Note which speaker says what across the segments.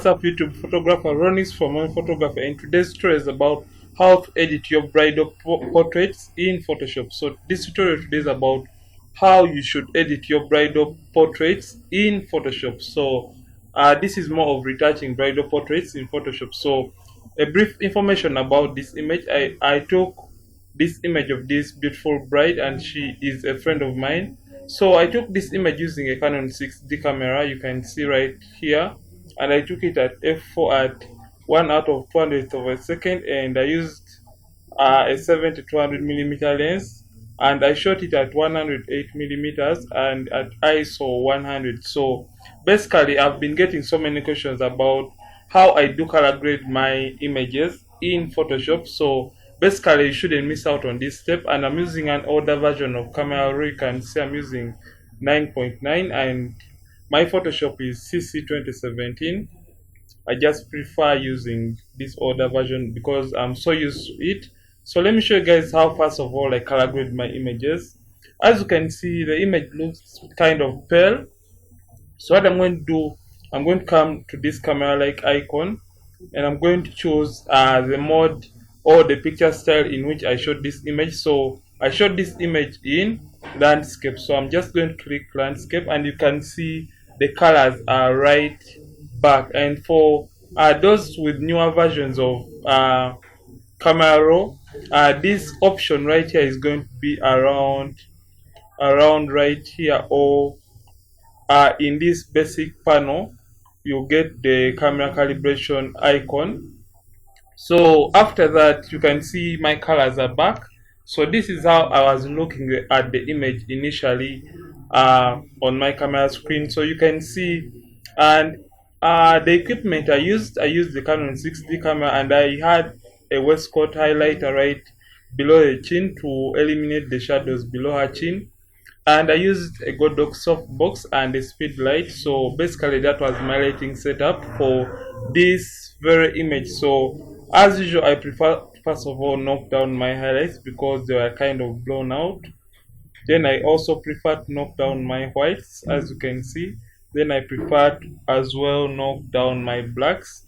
Speaker 1: What's up YouTube, photographer Ronnie's from One Photographer, and today's tutorial is about how to edit your bridal portraits in Photoshop. So this tutorial today is about how you should edit your bridal portraits in Photoshop. So this is more of retouching bridal portraits in Photoshop. So a brief information about this image. I took this image of this beautiful bride, and she is a friend of mine. So I took this image using a Canon 6D camera, you can see right here, and I took it at f4 at 1 out of 200th of a second, and I used a 7 to 200 millimeter lens, and I shot it at 108 millimeters and at ISO 100. So basically I've been getting so many questions about how I do color grade my images in Photoshop. So basically you shouldn't miss out on this step, and I'm using an older version of Camera Raw. You can see I'm using 9.9 and my Photoshop is CC 2017. I just prefer using this older version because I'm so used to it. So let me show you guys how first of all I color grade my images. As you can see, the image looks kind of pale. So what I'm going to do, I'm going to come to this camera like icon, and I'm going to choose the mode or the picture style in which I shot this image. So I shot this image in landscape, so I'm just going to click landscape, and you can see the colors are right back. And for those with newer versions of Camera Raw, this option right here is going to be around right here, or in this basic panel you get the camera calibration icon. So after that you can see my colors are back. So this is how I was looking at the image initially on my camera screen. So you can see, and the equipment I used the Canon 6D camera, and I had a waistcoat highlighter right below the chin to eliminate the shadows below her chin, and I used a Godok softbox and a speed light. So basically that was my lighting setup for this very image. So as usual I prefer first of all knock down my highlights because they were kind of blown out. Then I also prefer to knock down my whites, as you can see. Then I prefer to as well knock down my blacks,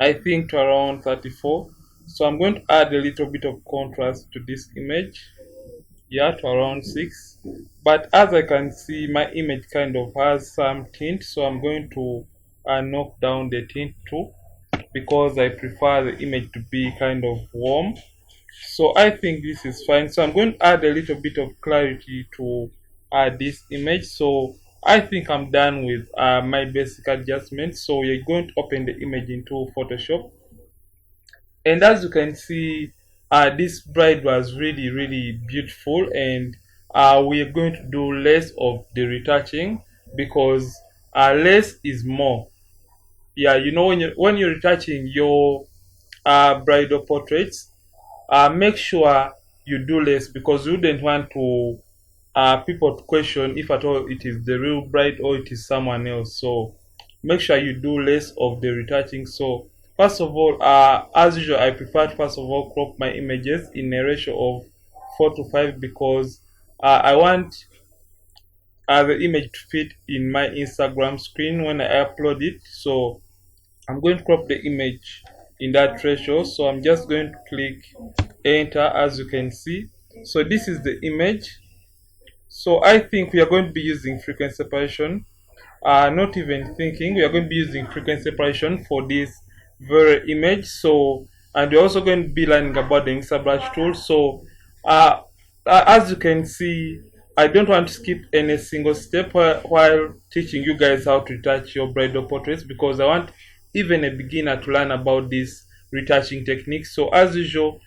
Speaker 1: I think to around 34. So I'm going to add a little bit of contrast to this image, yeah, to around 6. But as I can see, my image kind of has some tint, so I'm going to knock down the tint too, because I prefer the image to be kind of warm. So I think this is fine. So I'm going to add a little bit of clarity to this image. So I think I'm done with my basic adjustments. So you're going to open the image into Photoshop, and as you can see, this bride was really beautiful, and we are going to do less of the retouching because less is more. Yeah, you know, when you're retouching your bridal portraits, make sure you do less, because you wouldn't want to people to question if at all it is the real bride or it is someone else. So make sure you do less of the retouching. So first of all, as usual I prefer to first of all crop my images in a ratio of 4 to 5, because I want the image to fit in my Instagram screen when I upload it. So I'm going to crop the image in that ratio. So I'm just going to click enter, as you can see. So this is the image. So I think we are going to be using frequency separation. Not even thinking, we are going to be using frequency separation for this very image. So, and we're also going to be learning about the Insta brush tool. So as you can see, I don't want to skip any single step while teaching you guys how to retouch your bridal portraits, because I want even a beginner to learn about this retouching technique. So as usual,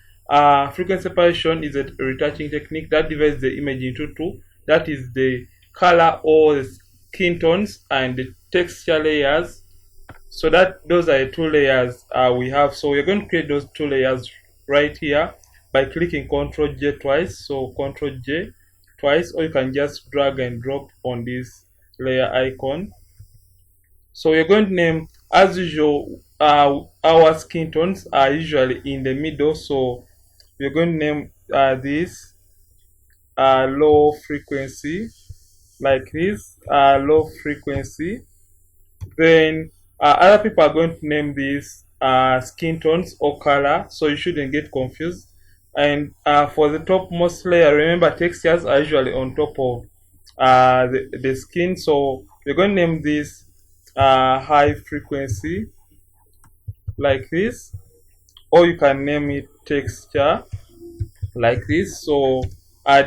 Speaker 1: frequency separation is a retouching technique that divides the image into two. That is the color or the skin tones and the texture layers. So that those are the two layers we have. So we're going to create those two layers right here by clicking Ctrl J twice. So Ctrl J twice, or you can just drag and drop on this layer icon. So we're going to name, as usual, our skin tones are usually in the middle. So we're going to name this low frequency, like this, low frequency. Then Other people are going to name these skin tones or color, so you shouldn't get confused. And for the topmost layer, remember textures are usually on top of the skin, so we're going to name this high frequency like this, or you can name it texture like this. So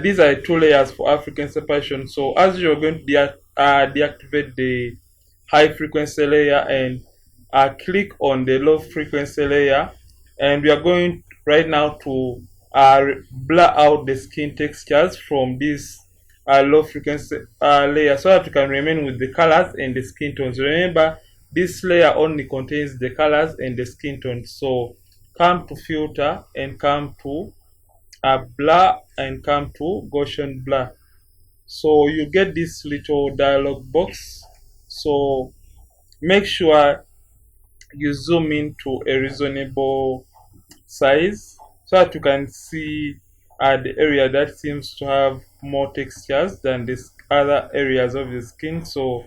Speaker 1: these are two layers for African separation. So as you're going to deactivate the high frequency layer and click on the low frequency layer, and we are going right now to blur out the skin textures from this low frequency layer so that we can remain with the colors and the skin tones. Remember, this layer only contains the colors and the skin tones. So come to filter and come to blur and come to Gaussian blur. So you get this little dialog box. So make sure you zoom into a reasonable size so that you can see the area that seems to have more textures than this other areas of the skin. So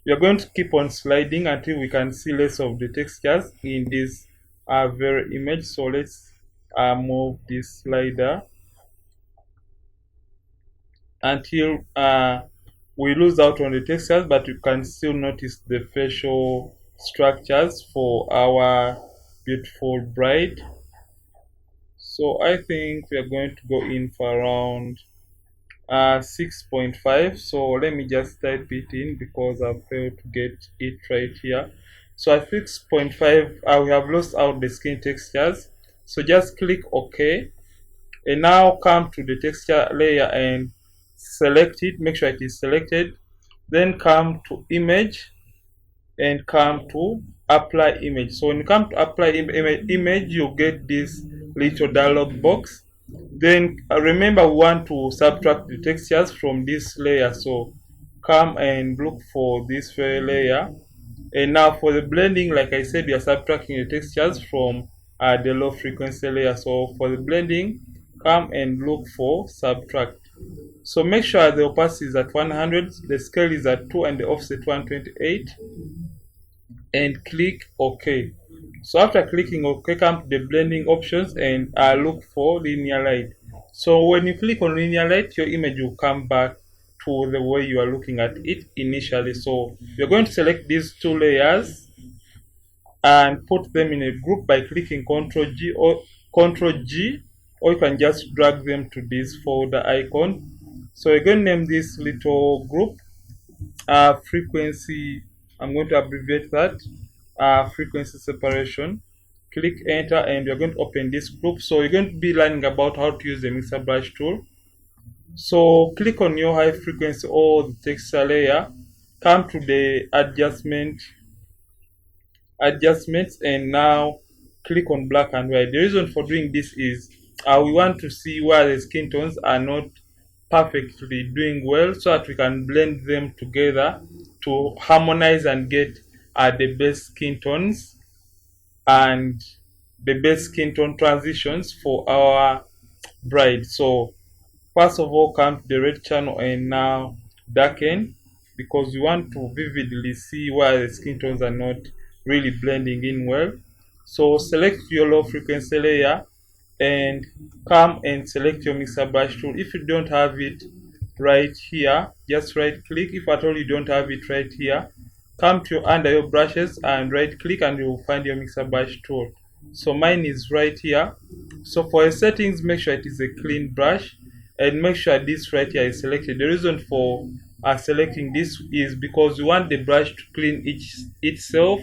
Speaker 1: we are going to keep on sliding until we can see less of the textures in this very image. So let's move this slider until we lose out on the textures, but you can still notice the facial structures for our beautiful bride. So I think we are going to go in for around 6.5. So let me just type it in because I failed to get it right here. So at 6.5 we have lost out the skin textures, so just click OK, and now come to the texture layer and select it, make sure it is selected, then come to image and come to apply image. So when you come to apply image, you get this little dialog box. Then remember, we want to subtract the textures from this layer, so come and look for this very layer. And now for the blending, like I said, we are subtracting the textures from the low frequency layer. So for the blending, come and look for subtract. So make sure the opacity is at 100, the scale is at 2, and the offset 128, and click OK. So after clicking OK, come to the blending options and look for linear light. So when you click on linear light, your image will come back to the way you are looking at it initially. So you're going to select these two layers and put them in a group by clicking Ctrl G, or you can just drag them to this folder icon. So you're going to name this little group frequency. I'm going to abbreviate that, frequency separation. Click enter and you're going to open this group. So you're going to be learning about how to use the mixer brush tool. So click on your high frequency or the texture layer, come to the adjustments, and now click on black and white. The reason for doing this is we want to see where the skin tones are not perfectly doing well, so that we can blend them together to harmonize and get the best skin tones and the best skin tone transitions for our bride. So first of all, come to the red channel and now darken, because we want to vividly see where the skin tones are not really blending in well. So select your low frequency layer and come and select your mixer brush tool. If you don't have it right here, just right click. If at all you don't have it right here, come to under your brushes and right click and you will find your mixer brush tool. So mine is right here. So for your settings, make sure it is a clean brush and make sure this right here is selected. The reason for selecting this is because we want the brush to clean itself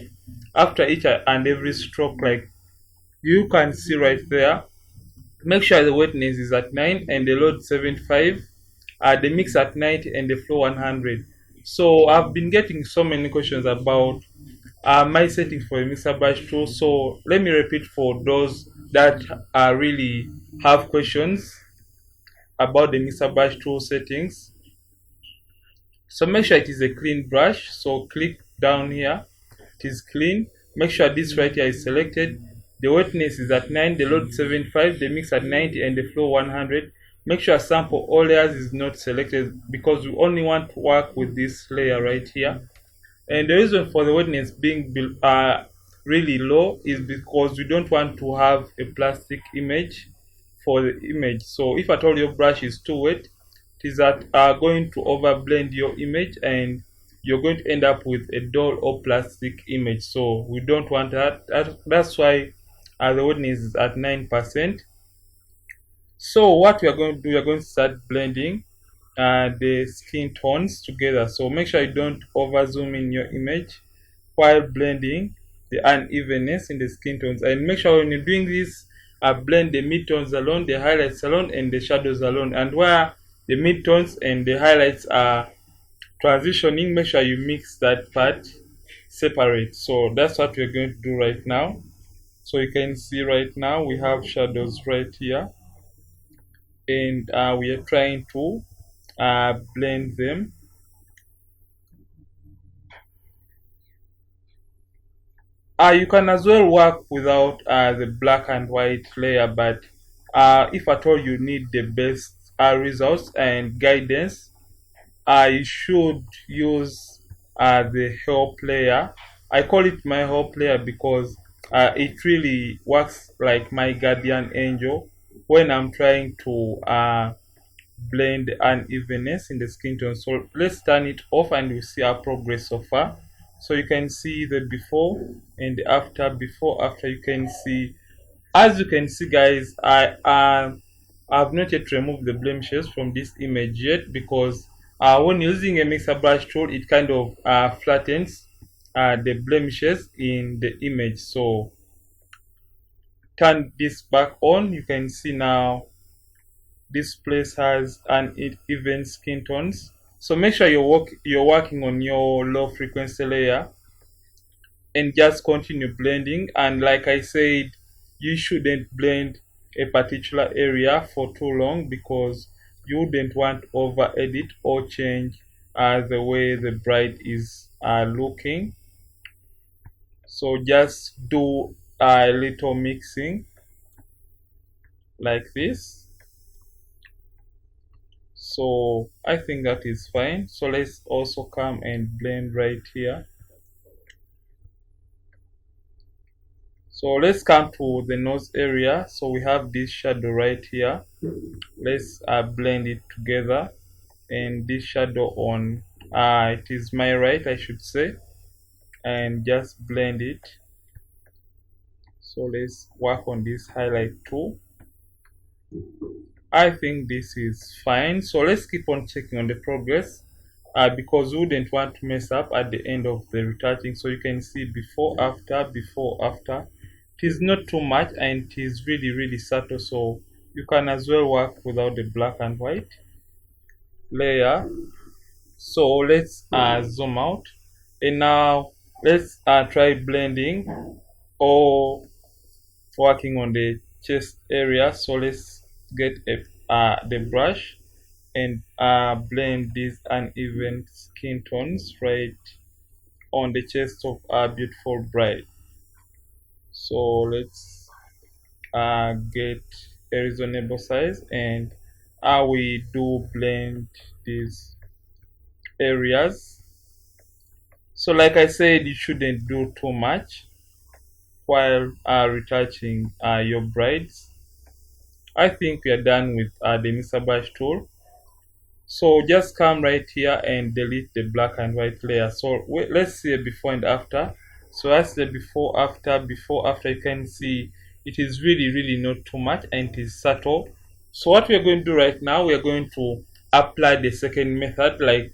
Speaker 1: after each and every stroke, like you can see right there. Make sure the wetness is at 9 and the load 75, the mix at 90 and the flow 100. So I've been getting so many questions about my settings for a mixer brush tool. So let me repeat for those that really have questions about the mixer brush tool settings. So make sure it is a clean brush. So click down here, it is clean. Make sure this right here is selected. The wetness is at 9, the load 75, the mix at 90 and the flow 100. Make sure sample all layers is not selected because we only want to work with this layer right here. And the reason for the wetness being really low is because we don't want to have a plastic image for the image. So if at all your brush is too wet, it is that going to overblend your image and you're going to end up with a dull or plastic image. So we don't want that. That's why the wetness is at 9%. So what we are going to do, we are going to start blending the skin tones together. So make sure you don't over zoom in your image while blending the unevenness in the skin tones. And make sure when you're doing this, blend the midtones alone, the highlights alone, and the shadows alone. And where the midtones and the highlights are transitioning, make sure you mix that part separate. So that's what we're going to do right now. So you can see right now we have shadows right here, and we are trying to blend them. You can as well work without the black and white layer, but if at all you need the best results and guidance, I should use the help layer. I call it my help layer because it really works like my guardian angel when I'm trying to blend the unevenness in the skin tone. So let's turn it off and we see our progress so far. So you can see the before and the after. Before after, you can see, as you can see guys, I have not yet removed the blemishes from this image yet, because when using a mixer brush tool, it kind of flattens the blemishes in the image. So turn this back on. You can see now this place has uneven skin tones. So make sure you're working on your low frequency layer and just continue blending. And like I said, you shouldn't blend a particular area for too long, because you wouldn't want to over edit or change the way the bride is looking. So just do a little mixing like this. So I think that is fine. So let's also come and blend right here. So let's come to the nose area. So we have this shadow right here. Let's blend it together. And this shadow on it is my right, I should say, and just blend it. So let's work on this highlight tool. I think this is fine. So let's keep on checking on the progress, because we wouldn't want to mess up at the end of the retouching. So you can see before after, before after. It is not too much and it is really subtle, so you can as well work without the black and white layer. So let's zoom out, and now let's try blending or working on the chest area. So let's get the brush and blend these uneven skin tones right on the chest of our beautiful bride. So let's get a reasonable size, and we do blend these areas. So like I said, you shouldn't do too much while retouching your brides. I think we are done with the mixer brush tool. So just come right here and delete the black and white layer. So let's see a before and after. So that's the before after. Before after, you can see it is really not too much and it is subtle. So what we are going to do right now, we are going to apply the second method, like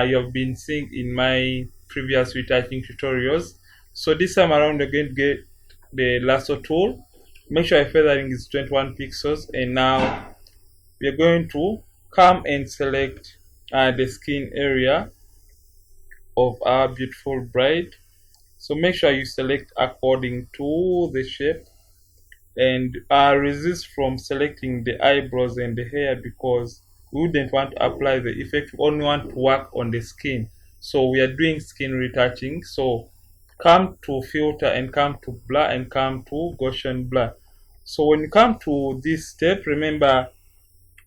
Speaker 1: you have been seeing in my previous retouching tutorials. So this time around, we're going to get the lasso tool. Make sure your feathering is 21 pixels, and now we are going to come and select the skin area of our beautiful bride. So make sure you select according to the shape, and resist from selecting the eyebrows and the hair, because we wouldn't want to apply the effect. We only want to work on the skin. So we are doing skin retouching. So come to filter and come to blur and come to Gaussian blur. So when you come to this step, remember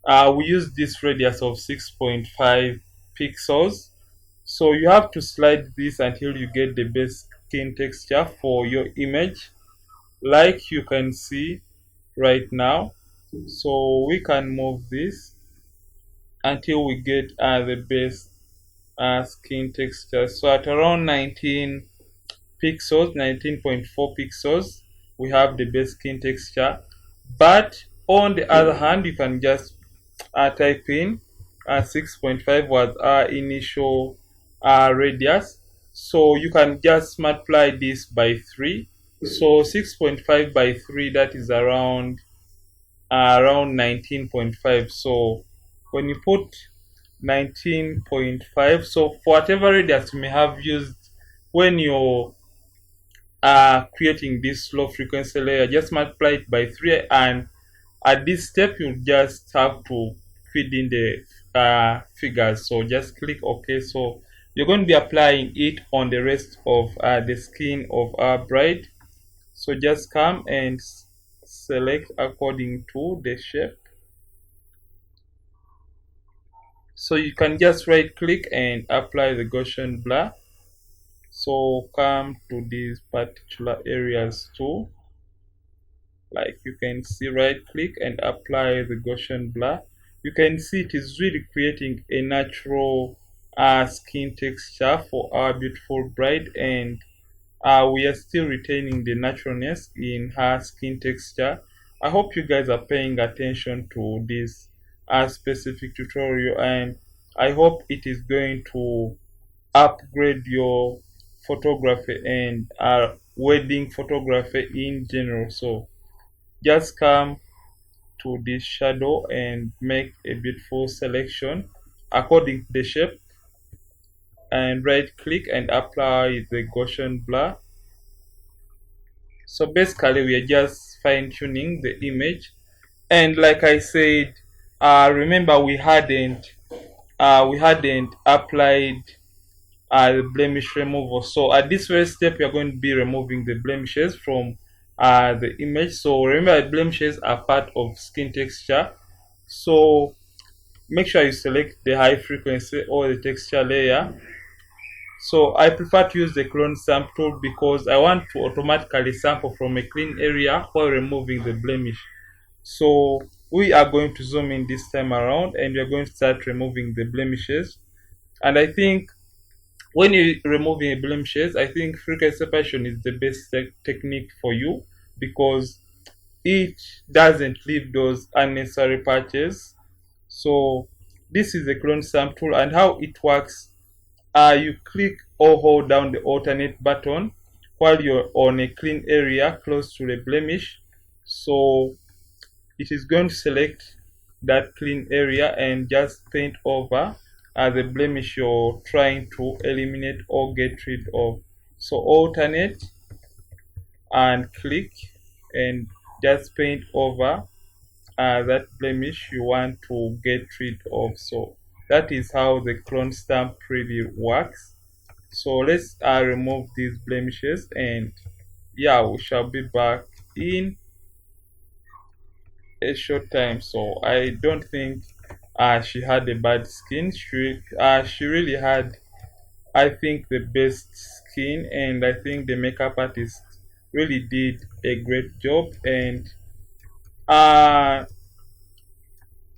Speaker 1: we use this radius of 6.5 pixels. So you have to slide this until you get the best skin texture for your image, like you can see right now. So we can move this until we get the best skin texture. So at around 19 pixels, 19.4 pixels, we have the best skin texture. But on the other hand, you can just type in 6.5 was our initial radius. So you can just multiply this by 3. So 6.5 by 3, that is around 19.5. So when you put 19.5, so for whatever radius you may have used when you're creating this low frequency layer, just multiply it by 3, and at this step you just have to feed in the figures. So just click OK. So you're going to be applying it on the rest of the skin of our bride. So just come and select according to the shape. So you can just right click and apply the Gaussian blur. So come to these particular areas too. Like you can see, right click and apply the Gaussian blur. You can see it is really creating a natural skin texture for our beautiful bride, and we are still retaining the naturalness in her skin texture. I hope you guys are paying attention to this specific tutorial, and I hope it is going to upgrade your photography and wedding photography in general. So just come to this shadow and make a beautiful selection according to the shape, and right click and apply the Gaussian blur. So basically we are just fine tuning the image, and like I said, remember we hadn't applied the blemish removal. So at this first step we are going to be removing the blemishes from the image. So remember, blemishes are part of skin texture, so make sure you select the high frequency or the texture layer. So I prefer to use the clone sample tool because I want to automatically sample from a clean area while removing the blemish. So we are going to zoom in this time around, and we are going to start removing the blemishes. And I think when you're removing blemishes, I think frequency separation is the best technique for you, because it doesn't leave those unnecessary patches. So this is the clone sample tool, and how it works, you click or hold down the alternate button while you're on a clean area close to the blemish. So it is going to select that clean area and just paint over the blemish you're trying to eliminate or get rid of. So alternate and click and just paint over that blemish you want to get rid of. So that is how the clone stamp really works. So let's remove these blemishes, and yeah, we shall be back in a short time. So I don't think she had a bad skin. She really had, I think, the best skin, and I think the makeup artist really did a great job. And uh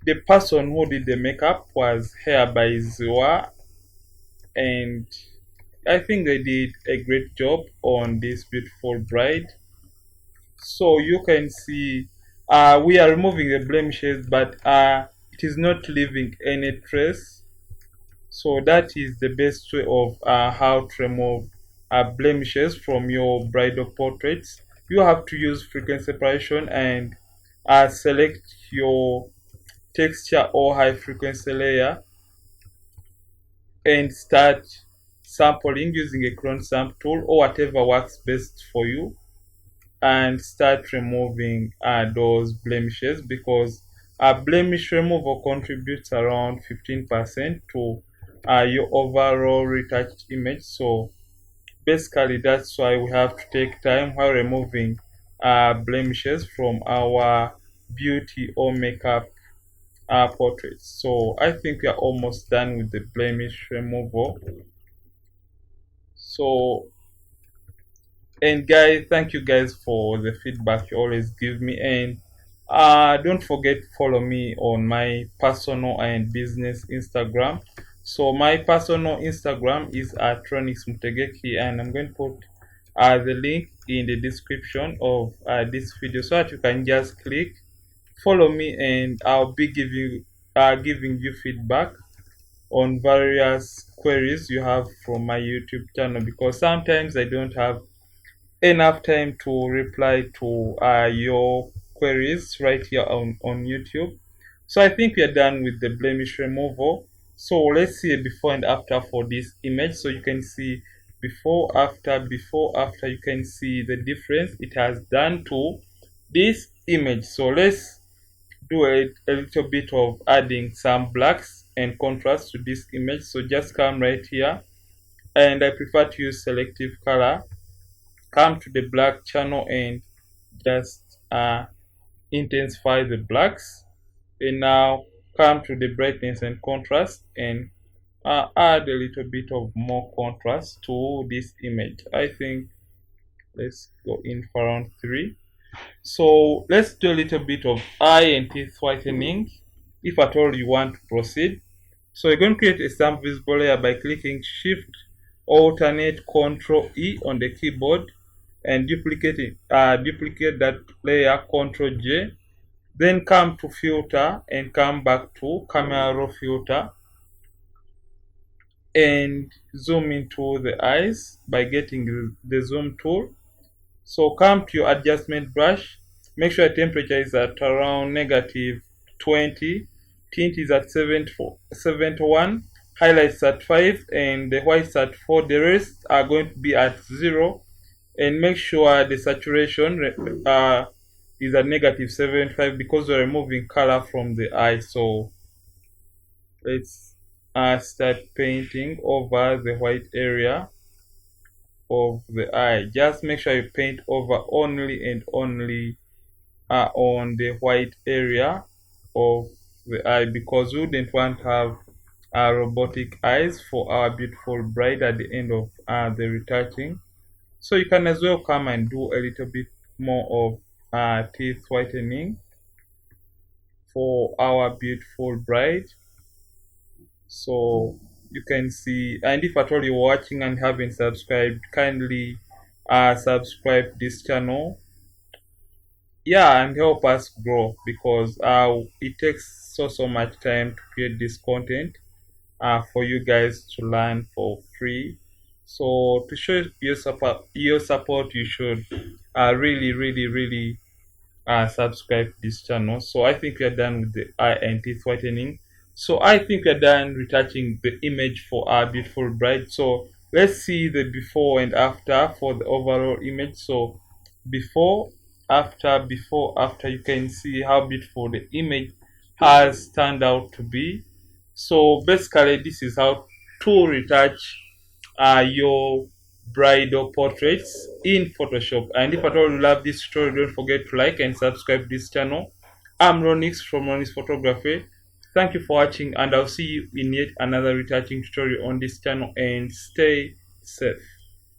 Speaker 1: the person who did the makeup was Hair by Zua, and I think they did a great job on this beautiful bride. So you can see we are removing the blemishes, but it is not leaving any trace. So that is the best way of how to remove blemishes from your bridal portraits. You have to use frequency separation and select your texture or high frequency layer and start sampling using a clone sample tool or whatever works best for you, and start removing those blemishes, because blemish removal contributes around 15% to your overall retouched image. So basically that's why we have to take time while removing blemishes from our beauty or makeup portraits. So I think we are almost done with the blemish removal. So, and guys, thank you guys for the feedback you always give me. And don't forget to follow me on my personal and business Instagram. So my personal Instagram is at Ronix Mutegeki, and I'm going to put the link in the description of this video so that you can just click follow me, and I'll be giving you feedback on various queries you have from my YouTube channel, because sometimes I don't have enough time to reply to your queries right here on YouTube. So I think we are done with the blemish removal. So let's see a before and after for this image. So you can see before after, you can see the difference it has done to this image. So let's do a little bit of adding some blacks and contrast to this image. So just come right here, and I prefer to use selective color. Come to the black channel and just intensify the blacks, and now come to the brightness and contrast and add a little bit of more contrast to this image. I think let's go in for around 3. So let's do a little bit of eye and teeth whitening if at all you want to proceed. So you're going to create a stamp visible layer by clicking Shift Alternate Control E on the keyboard and duplicate that layer, Control J. Then come to filter and come back to camera raw filter and zoom into the eyes by getting the zoom tool. So come to your adjustment brush, make sure temperature is at around -20, tint is at 71, highlights at 5, and the whites at 4. The rest are going to be at 0, and make sure the saturation is at -75 because we're removing color from the eye. So let's start painting over the white area of the eye. Just make sure you paint over only and only on the white area of the eye, because we wouldn't want to have robotic eyes for our beautiful bride at the end of the retouching. So you can as well come and do a little bit more of teeth whitening for our beautiful bride. So you can see, and if at all you're watching and haven't subscribed, kindly subscribe this channel, yeah, and help us grow, because it takes so much time to create this content for you guys to learn for free. So to show your support, you should really subscribe to this channel. So I think we are done with the eye and teeth whitening. So I think we are done retouching the image for our beautiful bride. So let's see the before and after for the overall image. So before after, you can see how beautiful the image has turned out to be. So basically this is how to retouch your bridal portraits in Photoshop. And if at all you love this tutorial, don't forget to like and subscribe this channel. I'm Ronix from Ronix Photography. Thank you for watching, and I'll see you in yet another retouching tutorial on this channel, and stay safe.